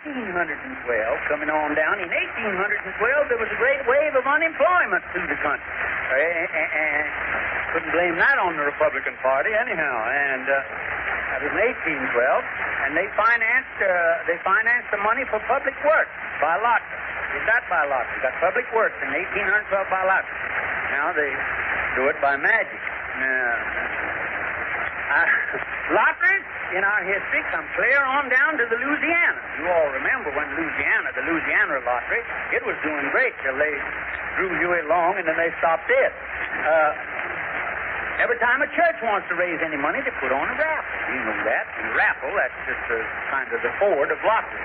1812, coming on down, in 1812, there was a great wave of unemployment through the country. And couldn't blame that on the Republican Party anyhow. And that was in 1812, and they financed the money for public works by lottery. Did that by lottery. Got public works in 1812 by lottery. Now they do it by magic. Lotteries in our history come clear on down to the Louisiana. You all remember when the Louisiana lottery, it was doing great till they drew you along and then they stopped it. Every time a church wants to raise any money, they put on a raffle. You know that. And a raffle, that's just a kind of the Ford of lottery.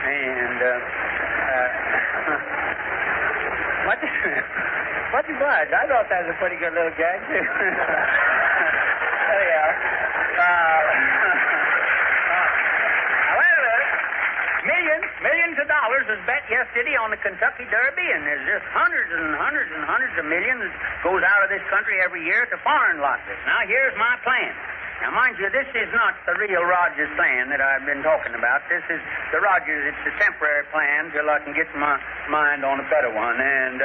And, what you buy? I thought that was a pretty good little gag, too. There you are. Millions of dollars was bet yesterday on the Kentucky Derby, and there's just hundreds and hundreds and hundreds of millions goes out of this country every year to foreign lotteries. Now, here's my plan. Now, mind you, this is not the real Rogers plan that I've been talking about. This is the Rogers, it's a temporary plan till I can get my mind on a better one, and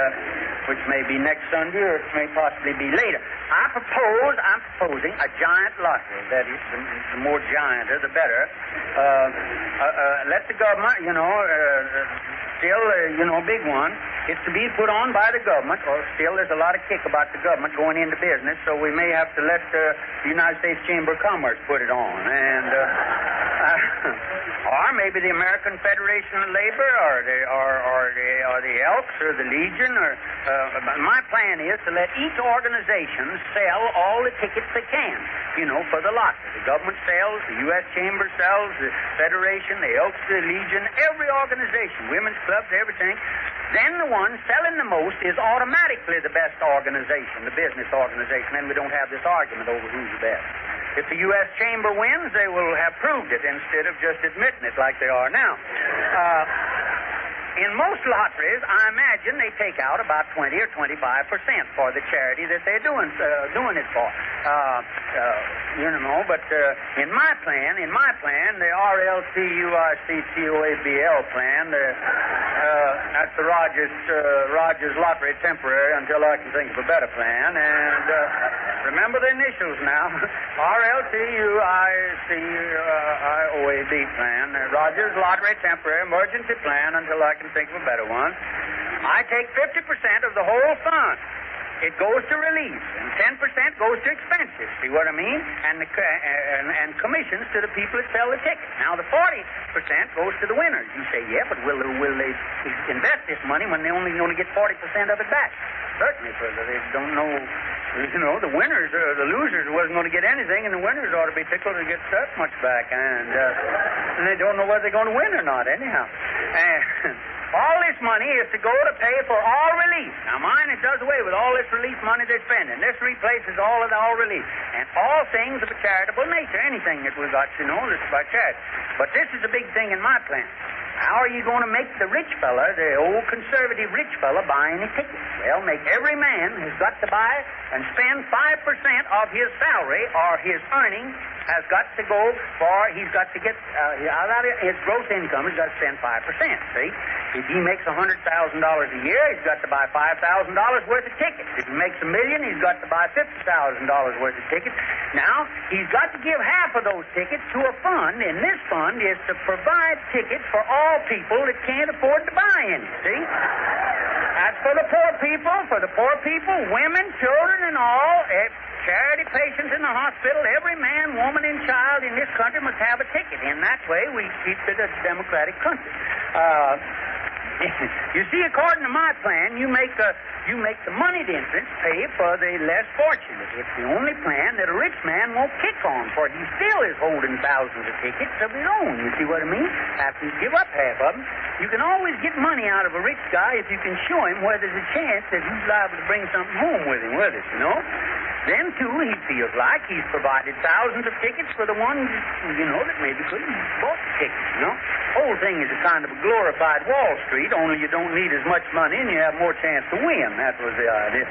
which may be next Sunday or it may possibly be later. I'm proposing a giant lottery. That is, the more giant, the better. Let the government, big one. It's to be put on by the government, or still there's a lot of kick about the government going into business, so we may have to let the United States Chamber of Commerce put it on. And, or maybe the American Federation of Labor, or the Elks, or the Legion, or, my plan is to let each organization sell all the tickets they can, for the lottery. The government sells, the U.S. Chamber sells, the Federation, the Elks, the Legion, every organization, women's clubs, everything. Then the one selling the most is automatically the best organization, the business organization, and we don't have this argument over who's the best. If the U.S. Chamber wins, they will have proved it instead of just admitting it like they are now. In most lotteries, I imagine they take out about 20 or 25% for the charity that they're doing it for. But in my plan, the RLTURCCOABL plan, that's the Rogers Lottery temporary until I can think of a better plan. And remember the initials now. RLTURCCOAB plan, Rogers Lottery temporary emergency plan until I can think of a better one. I take 50% of the whole fund. It goes to relief, and 10% goes to expenses. See what I mean? And commissions to the people that sell the tickets. Now, the 40% goes to the winners. You say, yeah, but will they invest this money when they only get 40% of it back? Certainly, because they don't know. The winners, the losers wasn't going to get anything, and the winners ought to be tickled to get that much back. And they don't know whether they're going to win or not, anyhow. And all this money is to go to pay for all relief. Now, mine, it does away with all this relief money they're spending. This replaces all of the all relief. And all things of a charitable nature. Anything that we've got, that's by charity. But this is a big thing in my plan. How are you going to make the rich fella, the old conservative rich fella, buy any tickets? Well, make every man who's got to buy and spend 5% of his salary or his earnings has got to go for, he's got to get, out of his gross income, he's got to spend 5%, see? If he makes $100,000 a year, he's got to buy $5,000 worth of tickets. If he makes $1 million, he's got to buy $50,000 worth of tickets. Now, he's got to give half of those tickets to a fund, and this fund is to provide tickets for all people that can't afford to buy any, see? That's for the poor people, women, children, and all. Charity patients in the hospital, every man, woman, and child in this country must have a ticket. In that way, we keep it a democratic country. You see, according to my plan, you make the moneyed entrants pay for the less fortunate. It's the only plan that a rich man won't kick on, for he still is holding thousands of tickets of his own. You see what I mean? After you give up half of them, you can always get money out of a rich guy if you can show him where there's a chance that he's liable to bring something home with him with it, Then, too, he feels like he's provided thousands of tickets for the ones, that maybe couldn't bought the tickets, Whole thing is a kind of a glorified Wall Street, only you don't need as much money and you have more chance to win. That was the idea.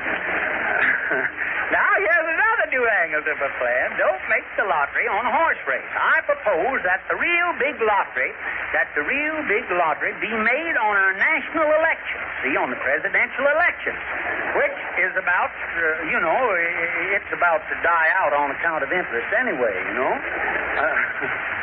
Now, here's another do-rag. newfangled of a plan. Don't make the lottery on a horse race. I propose that the real big lottery be made on our national election. See, on the presidential election, which is about, it's about to die out on account of interest anyway,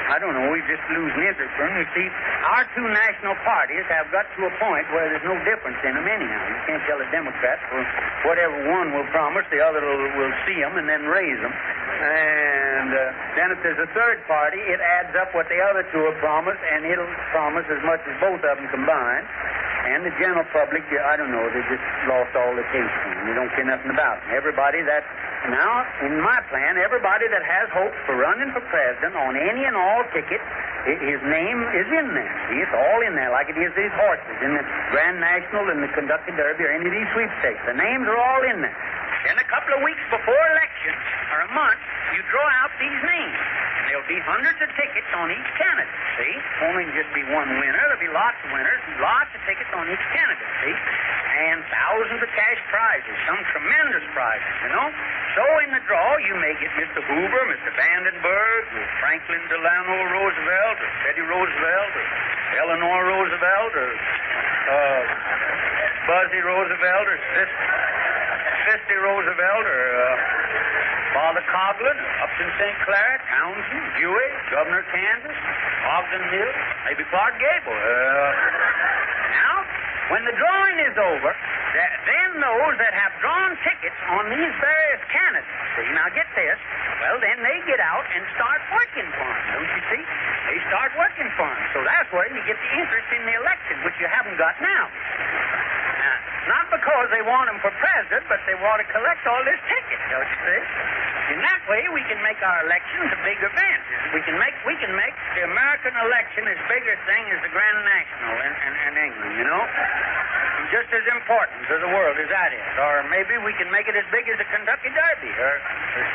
I don't know, we're just losing interest from them. You see, our two national parties have got to a point where there's no difference in them anyhow. You can't tell a Democrat, well, whatever one will promise, the other will see them and then raise them. And then if there's a third party, it adds up what the other two have promised, and it'll promise as much as both of them combined. And the general public, I don't know, they just lost all the taste for them. They don't care nothing about them. Now, in my plan, everybody that has hopes for running for president on any and all tickets, his name is in there. See, it's all in there, like it is these horses in the Grand National and the Kentucky Derby or any of these sweepstakes. The names are all in there. Then a couple of weeks before election, or a month, you draw out these names. There'll be hundreds of tickets on each candidate, see? Won't just be one winner. There'll be lots of winners, lots of tickets on each candidate, see? And thousands of cash prizes, some tremendous prizes, So in the draw, you may get Mr. Hoover, Mr. Vandenberg, or Franklin Delano Roosevelt, or Teddy Roosevelt, or Eleanor Roosevelt, or Buzzy Roosevelt, or Sister Roosevelt, or Father Coughlin, Upton St. Clair, Townsend, Dewey, Governor of Kansas, Ogden Hill, maybe Clark Gable. Now, when the drawing is over, then those that have drawn tickets on these various candidates, see, now get this, well, then they get out and start working for them, don't you see? They start working for them. So that's where you get the interest in the election, which you haven't got now. Not because they want him for president, but they want to collect all this ticket, don't you see? In that way, we can make our elections a big event. We can make the American election as big a thing as the Grand National in England, And just as important to the world as that is. Or maybe we can make it as big as the Kentucky Derby or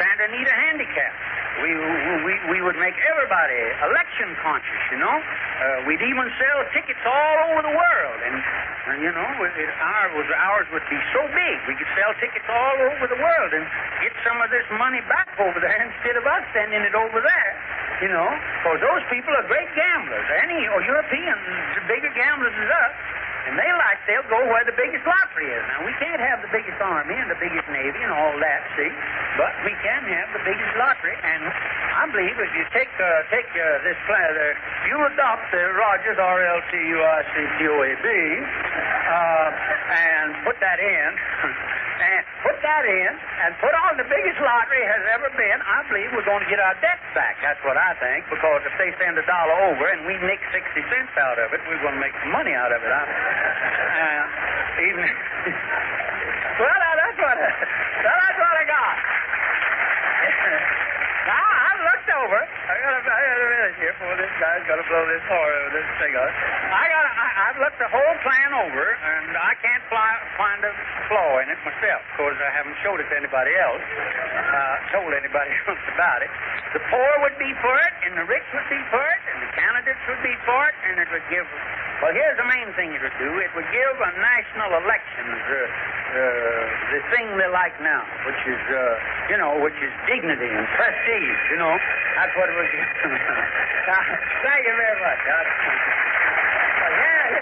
Santa Anita Handicap. We would make everybody election conscious, We'd even sell tickets all over the world, and ours would be so big we could sell tickets all over the world and get some of this money back over there instead of us sending it over there, because those people are great gamblers. Any Europeans are bigger gamblers than us. And they'll go where the biggest lottery is. Now, we can't have the biggest army and the biggest navy and all that, see? But we can have the biggest lottery. And I believe if you take this plan, you adopt the Rogers, RLTUICTOAB, and put that in, and put on the biggest lottery has ever been, I believe we're going to get our debts back. That's what I think, because if they send $1 over and we nick 60 cents out of it, we're going to make some money out of it. Well, that's what I got. Now, I've looked over. I got a minute here before this guy's got to blow this horn over this thing on. I've looked the whole plan over, and I can't find a flaw in it myself. Of course, I haven't showed it to anybody else, told anybody else about it. The poor would be for it, and the rich would be for it, and the candidates would be for it, and it would give... Well, here's the main thing it would do. It would give a national elections the thing they like now, which is dignity and prestige, That's what it would give. Thank you very much. Yeah.